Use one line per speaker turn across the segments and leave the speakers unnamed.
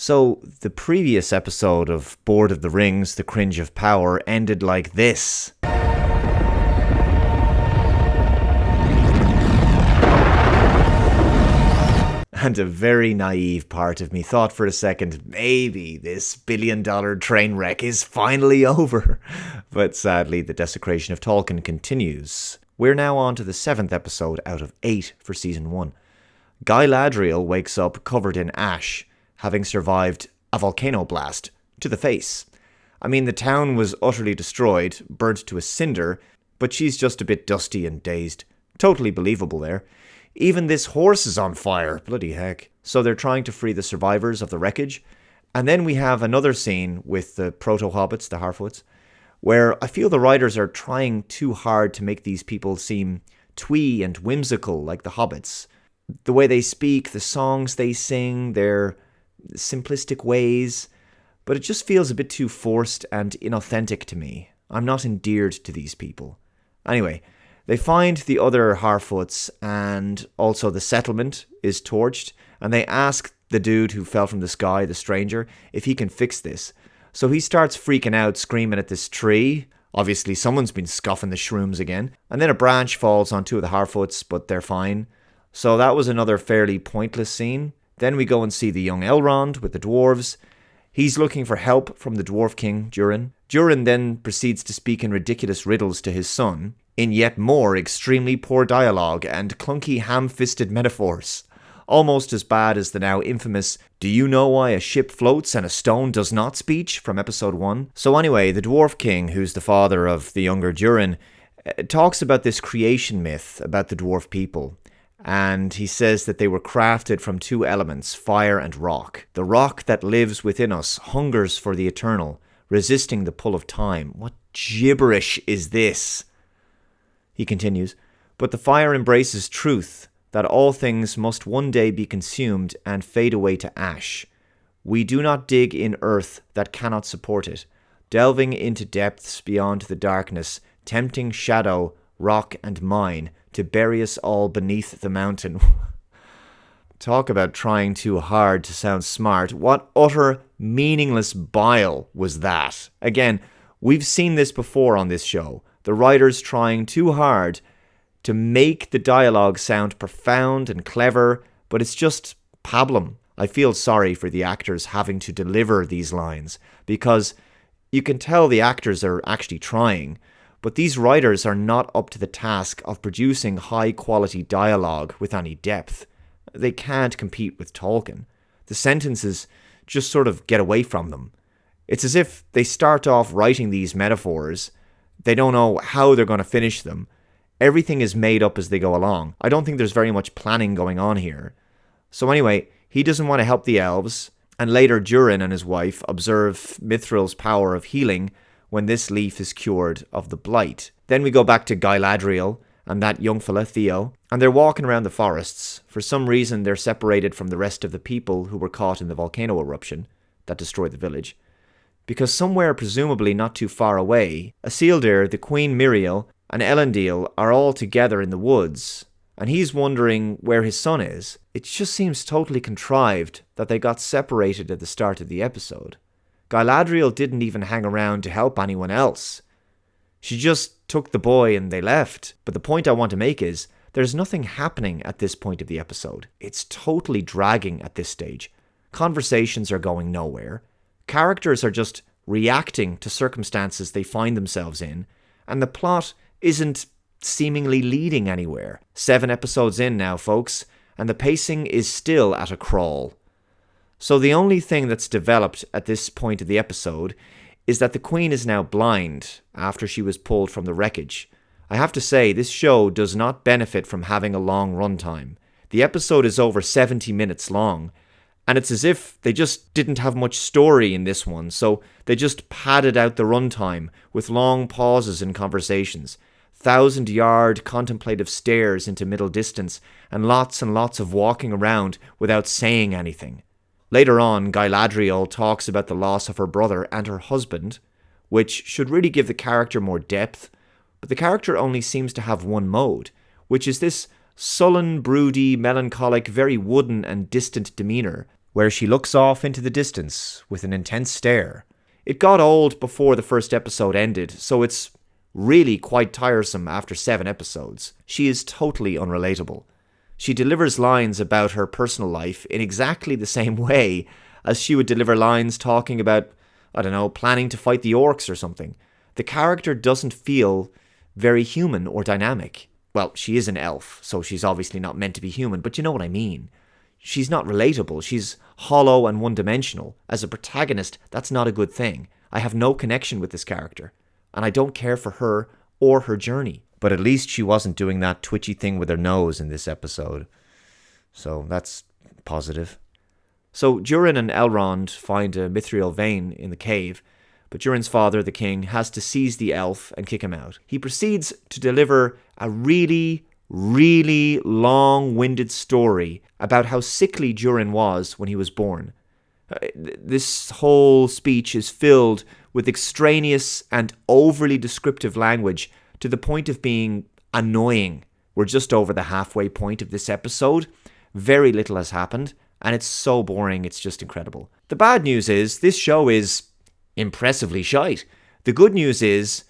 So, the previous episode of Board of the Rings, The Cringe of Power, ended like this. And a very naive part of me thought for a second, maybe this billion-dollar train wreck is finally over. But sadly, the desecration of Tolkien continues. We're now on to the 7th episode out of 8 for Season 1. Galadriel wakes up covered in ash, having survived a volcano blast to the face. I mean, the town was utterly destroyed, burnt to a cinder, but she's just a bit dusty and dazed. Totally believable there. Even this horse is on fire, bloody heck. So they're trying to free the survivors of the wreckage. And then we have another scene with the proto-hobbits, the Harfoots, where I feel the writers are trying too hard to make these people seem twee and whimsical like the hobbits. The way they speak, the songs they sing, their simplistic ways, but it just feels a bit too forced and inauthentic to me. I'm not endeared to these people. Anyway, they find the other Harfoots, and also the settlement is torched, and they ask the dude who fell from the sky, the stranger, if he can fix this. So he starts freaking out, screaming at this tree. Obviously someone's been scoffing the shrooms again. And then a branch falls on two of the Harfoots, but they're fine. So that was another fairly pointless scene. Then we go and see the young Elrond with the dwarves. He's looking for help from the Dwarf King, Durin. Durin then proceeds to speak in ridiculous riddles to his son, in yet more extremely poor dialogue and clunky ham-fisted metaphors. Almost as bad as the now infamous "Do you know why a ship floats and a stone does not" speech from episode 1. So anyway, the Dwarf King, who's the father of the younger Durin, talks about this creation myth about the dwarf people. And he says that they were crafted from two elements, fire and rock. The rock that lives within us hungers for the eternal, resisting the pull of time. What gibberish is this? He continues, but the fire embraces truth, that all things must one day be consumed and fade away to ash. We do not dig in earth that cannot support it, delving into depths beyond the darkness, tempting shadow, rock and mine, to bury us all beneath the mountain. Talk about trying too hard to sound smart. What utter meaningless bile was that? Again, we've seen this before on this show. The writers trying too hard to make the dialogue sound profound and clever, but it's just pablum. I feel sorry for the actors having to deliver these lines, because you can tell the actors are actually trying, but these writers are not up to the task of producing high-quality dialogue with any depth. They can't compete with Tolkien. The sentences just sort of get away from them. It's as if they start off writing these metaphors. They don't know how they're going to finish them. Everything is made up as they go along. I don't think there's very much planning going on here. So anyway, he doesn't want to help the elves, and later Durin and his wife observe Mithril's power of healing when this leaf is cured of the blight. Then we go back to Galadriel and that young fella, Theo, and they're walking around the forests. For some reason, they're separated from the rest of the people who were caught in the volcano eruption that destroyed the village. Because somewhere, presumably not too far away, Isildur, the Queen Miriel, and Elendil are all together in the woods, and he's wondering where his son is. It just seems totally contrived that they got separated at the start of the episode. Galadriel didn't even hang around to help anyone else. She just took the boy and they left. But the point I want to make is, there's nothing happening at this point of the episode. It's totally dragging at this stage. Conversations are going nowhere. Characters are just reacting to circumstances they find themselves in, and the plot isn't seemingly leading anywhere. 7 episodes in now, folks, and the pacing is still at a crawl. So the only thing that's developed at this point of the episode is that the Queen is now blind after she was pulled from the wreckage. I have to say, this show does not benefit from having a long runtime. The episode is over 70 minutes long, and it's as if they just didn't have much story in this one, so they just padded out the runtime with long pauses in conversations, 1,000-yard contemplative stares into middle distance, and lots of walking around without saying anything. Later on, Galadriel talks about the loss of her brother and her husband, which should really give the character more depth, but the character only seems to have one mode, which is this sullen, broody, melancholic, very wooden and distant demeanour, where she looks off into the distance with an intense stare. It got old before the first episode ended, so it's really quite tiresome after 7 episodes. She is totally unrelatable. She delivers lines about her personal life in exactly the same way as she would deliver lines talking about, I don't know, planning to fight the orcs or something. The character doesn't feel very human or dynamic. Well, she is an elf, so she's obviously not meant to be human, but you know what I mean. She's not relatable. She's hollow and one-dimensional. As a protagonist, that's not a good thing. I have no connection with this character, and I don't care for her or her journey. But at least she wasn't doing that twitchy thing with her nose in this episode. So that's positive. So Durin and Elrond find a mithril vein in the cave, but Durin's father, the king, has to seize the elf and kick him out. He proceeds to deliver a really long-winded story about how sickly Durin was when he was born. This whole speech is filled with extraneous and overly descriptive language to the point of being annoying. We're just over the halfway point of this episode. Very little has happened, and it's so boring, it's just incredible. The bad news is, this show is impressively shite. The good news is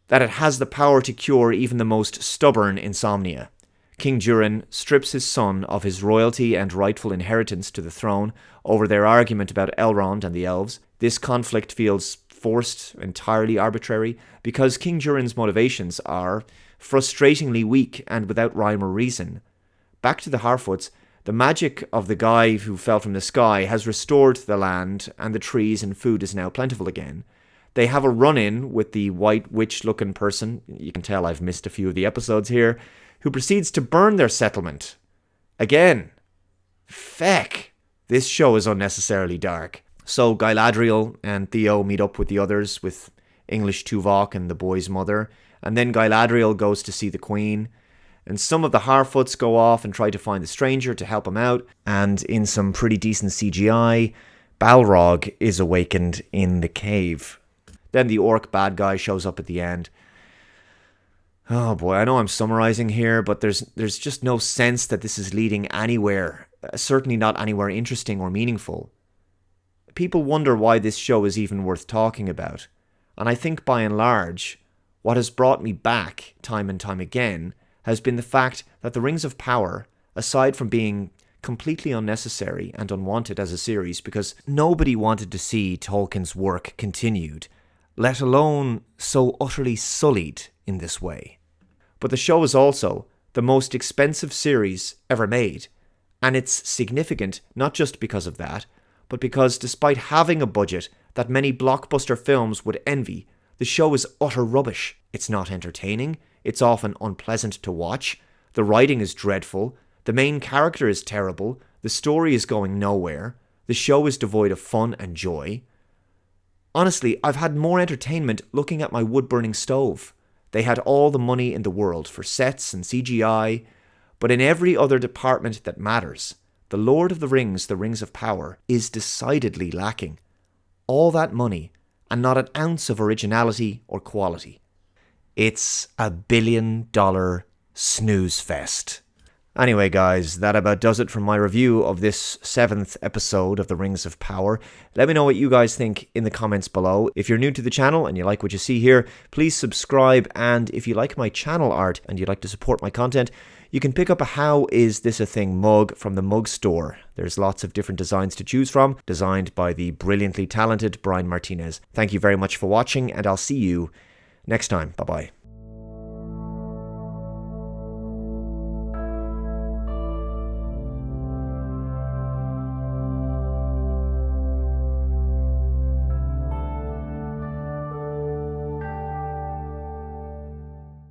that it has the power to cure even the most stubborn insomnia. King Durin strips his son of his royalty and rightful inheritance to the throne over their argument about Elrond and the elves. This conflict feels forced, entirely arbitrary, because King Durin's motivations are frustratingly weak and without rhyme or reason. Back to the Harfoots, the magic of the guy who fell from the sky has restored the land, and the trees and food is now plentiful again. They have a run-in with the white witch-looking person, you can tell I've missed a few of the episodes here, who proceeds to burn their settlement. Again. Feck. This show is unnecessarily dark. So Galadriel and Theo meet up with the others, with English Tuvok and the boy's mother, and then Galadriel goes to see the queen, and some of the Harfoots go off and try to find the stranger to help him out, and in some pretty decent CGI, Balrog is awakened in the cave. Then the orc bad guy shows up at the end. Oh boy, I know I'm summarizing here, but there's just no sense that this is leading anywhere, certainly not anywhere interesting or meaningful. People wonder why this show is even worth talking about, and I think by and large, what has brought me back time and time again has been the fact that the Rings of Power, aside from being completely unnecessary and unwanted as a series because nobody wanted to see Tolkien's work continued, let alone so utterly sullied in this way. But the show is also the most expensive series ever made, and it's significant not just because of that, but because despite having a budget that many blockbuster films would envy, the show is utter rubbish. It's not entertaining, it's often unpleasant to watch, the writing is dreadful, the main character is terrible, the story is going nowhere, the show is devoid of fun and joy. Honestly, I've had more entertainment looking at my wood-burning stove. They had all the money in the world for sets and CGI, but in every other department that matters, The Lord of the Rings, The Rings of Power, is decidedly lacking. All that money, and not an ounce of originality or quality. It's $1 billion Snoozefest. Anyway, guys, that about does it from my review of this 7th episode of The Rings of Power. Let me know what you guys think in the comments below. If you're new to the channel and you like what you see here, please subscribe. And if you like my channel art and you'd like to support my content, you can pick up a How Is This a Thing mug from the mug store. There's lots of different designs to choose from, designed by the brilliantly talented Brian Martinez. Thank you very much for watching, and I'll see you next time. Bye-bye.